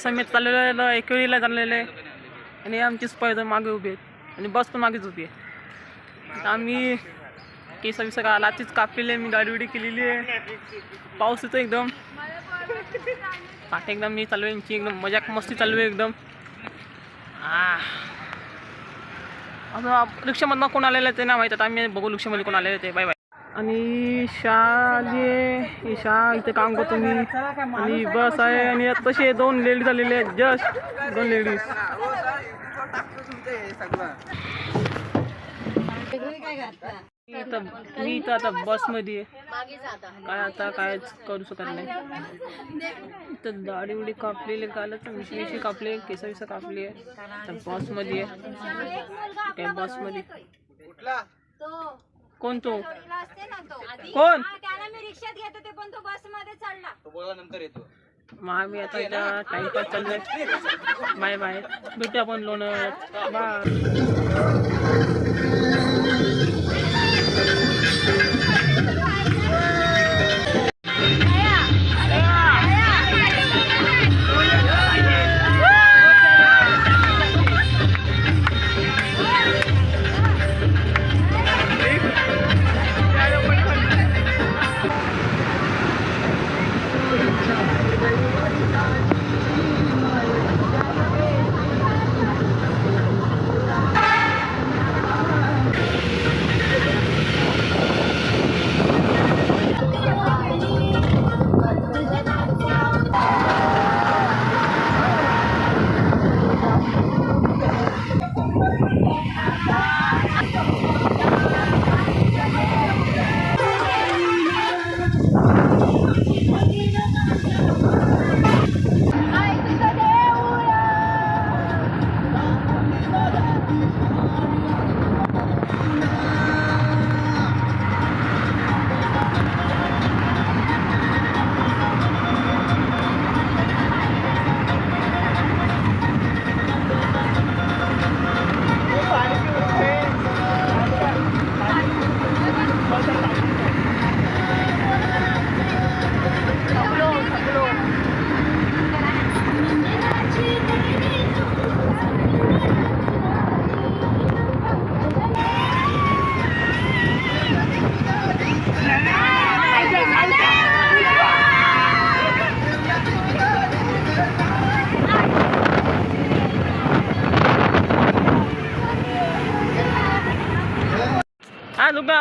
समेत चाललेलं एकविरीला चाललेलं आहे आणि आमची स्पर्धा मागे उभी आहेत आणि बस पण मागेच उभी आहे. आम्ही केस सगळं लाचीच कापलेली आहे. मी गाडीवडी केलेली आहे. पाऊस येतो एकदम पाठ एकदम मी चालू आहे. यांची एकदम मजाक मस्ती चालू आहे एकदम. असं रिक्षामधनं कोण आलेलं आहे ते ना माहीत. आता आम्ही बघू रिक्षामध्ये कोण आलेलं ते. Bye bye. आणि ईशा इथे काम करतो मी आणि बस आहे आणि तसे 2 लेडीज आलेले आहेत. Just 2 ladies. मी तर आता बसमध्ये काय आता कायच करू शकत नाही. तर दाढी उडी कापलेली कालच मिशी कापले केस कापली आहे. तर बसमध्ये आहे काय बसमध्ये कोण तो कोण मी आता इथं टाइमपास चाललाय. Bye bye. भेटू आपण लोणार. बाय.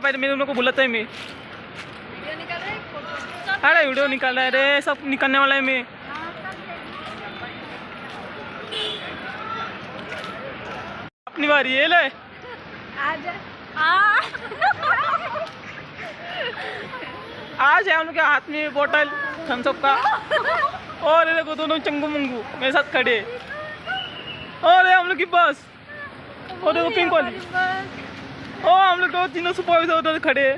पहले मेरे उनको बुलाता है मैं. अरे वीडियो निकाल रहा है रे. सब निकालने वाला है मैं. अपनी बारी है ले. आज है हम लोग के हाथ में बोतल थम्स-अप का और ये देखो दोनों चंगू मंगू मेरे साथ खड़े. और हम लोग की बस और देखो पिंक वाली. ओ हम लोग तो तीनों सुपरवाइजर उधर खड़े हैं.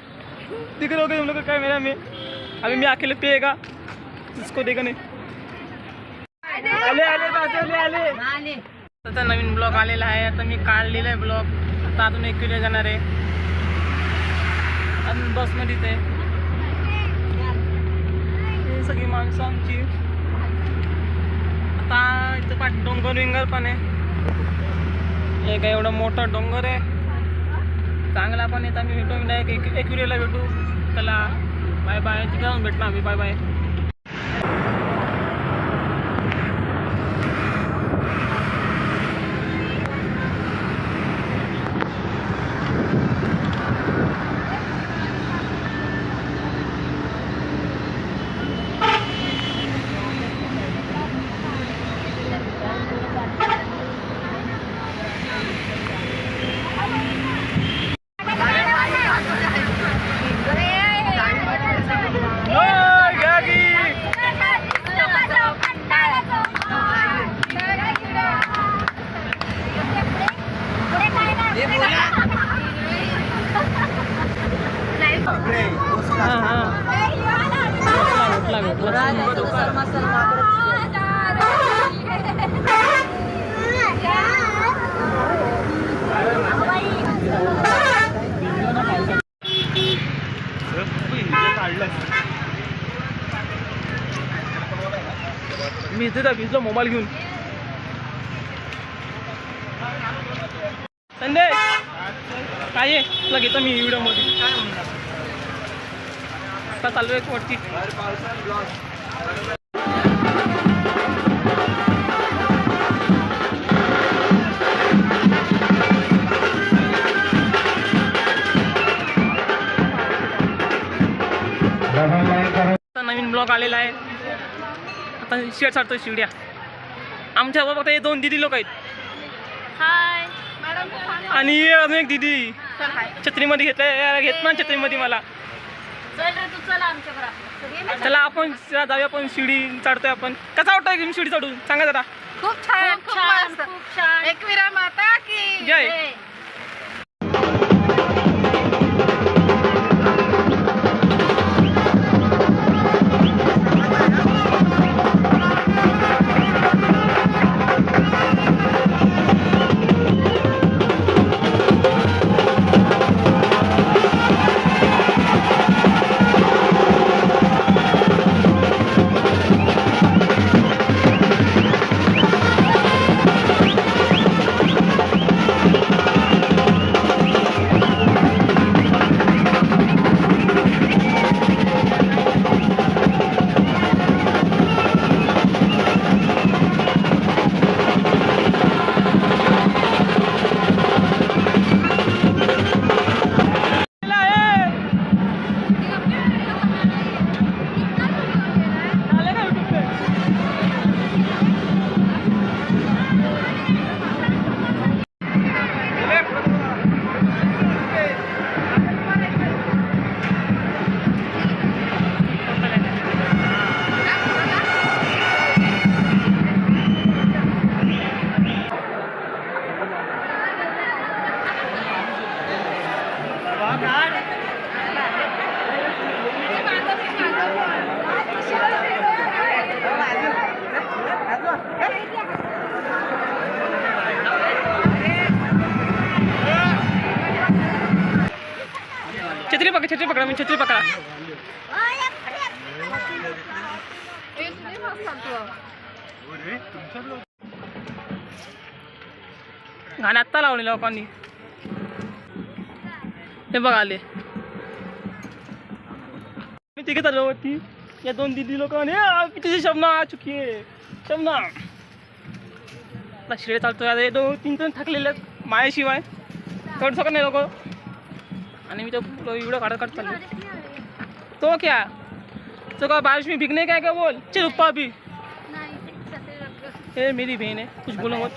दिख रहे होगे हम लोग का कैमरा में. अभी मैं अकेले पिएगा इसको देखा नाही. आले आता नवीन ब्लॉग आलेला आहे. आता मी काढलेला आहे ब्लॉग. आता अजून 1 किलो जाणार आहे. अजून बसमध्येच आहे. हे सगळी माणसं आमची. आता इथं पाठ डोंगर विंगर पण आहे. हे काय एवढं मोठं डोंगर आहे. चांगला पण येत. आम्ही भेटू डायरेक्ट एकविरीला भेटू. चला बाय बाय. तिथे जाऊन भेटणार आम्ही. Bye bye. भिजलो मोबाईल घेऊन. संदेश काय आहे तुला घेतो मी व्हिडिओमध्ये. आता चालू आहे वरती. नवीन ब्लॉग आलेला आहे. आता शेड चढतो शिड्या. आमच्या फक्त हे 2 दिदी लोक आहेत. हाय आणि अजून एक दिदी छत्रीमध्ये घेत ना छत्रीमध्ये मला. चल रे तू चल आमच्या बरोबर. चला आपण जाऊया. आपण शिडी चढतोय आपण. कसा वाटतोय की शिडी चढून सांगा जरा. खूप छान खूप छान खूप छान. एकविरा माता की जय. छत्री पकडा मी छत्री पकडा. गाणं आत्ता लावले लोकांनी. हे बघा आले मी तिघे चाललो होती. या 2 दिदी लोकांनी तिची शबना आ चुकी आहे. शबना शिळे चालतोय. आता हे 2-3 जण थकलेले आहेत मायाशिवाय. थोडं सगळं नाही लोक. आणि मी तो व्हिडिओ काढत चाललो. तो क्या तो का बारिश में भीगने का क्या बोल. चल उपा भी. ये मेरी बहन है कुछ बोलो मत.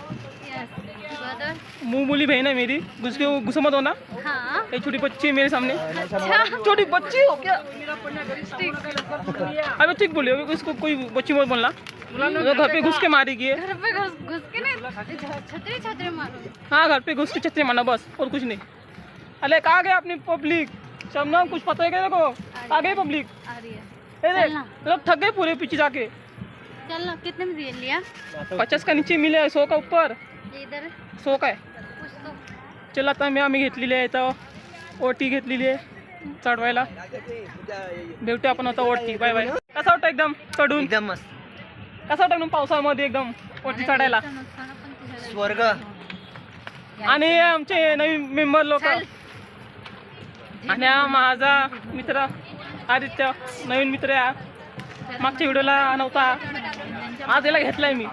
मुँह बोली बहन है मेरी. गुस्सा मत होना. ये छोटी बच्ची है मेरे सामने. छोटी बच्ची हो क्या. अबे ठीक बोले. इसको कोई बच्ची मत बोलना. तो घर पे घुस के मारेगी. घर पे घुस के नहीं छतरी छतरी मारो. हाँ घर पे घुस के छतरी मारना बस और कुछ नहीं. अरे कहाँ गए अपनी पब्लिक. शबना कुछ पता है क्या देखो. कहाँ गए पब्लिक. आ रही है. मतलब थक गए पूरे पीछे जाके. चल ना. कितने में दिए लिया. 50 का नीचे मिले. 100 का ऊपर. इधर 100 का आहे. कुछ तो. चला आता आम्ही घेतलेली आहे. इथं ओटी घेतलेली आहे चढवायला. भेटू आपण आता ओटी. Bye bye. कसा वाटतं एकदम चढून. एकदम मस्त. कसा वाटतं एकदम पावसामध्ये एकदम ओटी चढायला. स्वर्ग. आणि आमचे नवीन मेंबर लोक. आणि हा माझा मित्र आदित्य नवीन मित्र आहे. मागच्या व्हिडिओला नव्हता. आज याला घेतलाय मी.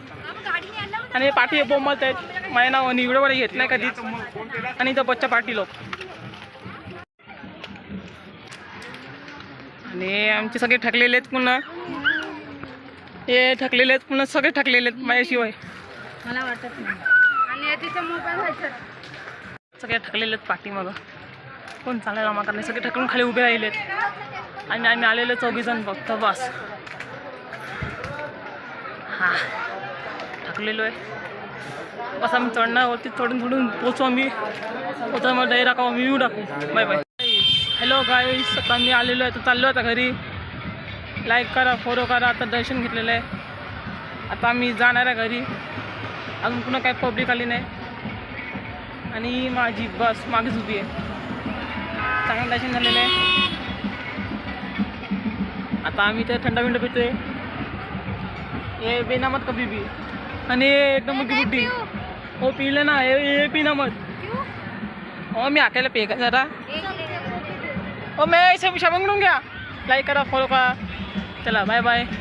आणि पाठी बोंब मारत आहेत माझ्या नावाने. व्हिडिओ वगैरे घेत नाही कधीच. आणि इथं बच्चा पार्टी लोक. आणि आमचे सगळे थकलेले आहेत पुन्हा. हे थकलेले आहेत पुन्हा. सगळे थकलेले आहेत माझ्याशिवाय. मला वाटत नाही. आणि तिचा मोबाईल सगळे थकलेले आहेत पाठी. मग कोण चालायला मागत नाही. सगळे थकून खाली उभे राहिलेत. आणि आम्ही आलेले 4 जण फक्त बस. हां थकलेलो आहे बस. आम्ही चढण्यावरती चढून पोचू. आम्ही पोचा मग डायरेक्ट आम्ही व्ह्यू टाकू. Bye bye. Hello guys. आता आम्ही आलेलो आहे. तर चाललो आता घरी. लाईक करा फॉलो करा. आता दर्शन घेतलेलं आहे. आता आम्ही जाणार आहे घरी. अजून पुन्हा काय पब्लिक आली नाही. आणि माझी बस मागेच उभी आहे. चांगलं दर्शन झालेलं आहे. आता आम्ही तर थंडा पितोय. ये पीना मत कभी भी. आणि ये एकदम मुकी बुड्डी. हो पी लेना ये पीना मत. ओ मी अकेला पे का जरा. ओ मैं इसे शबंग लूँगा. लाइक करा फॉलो करा. चला बाय बाय.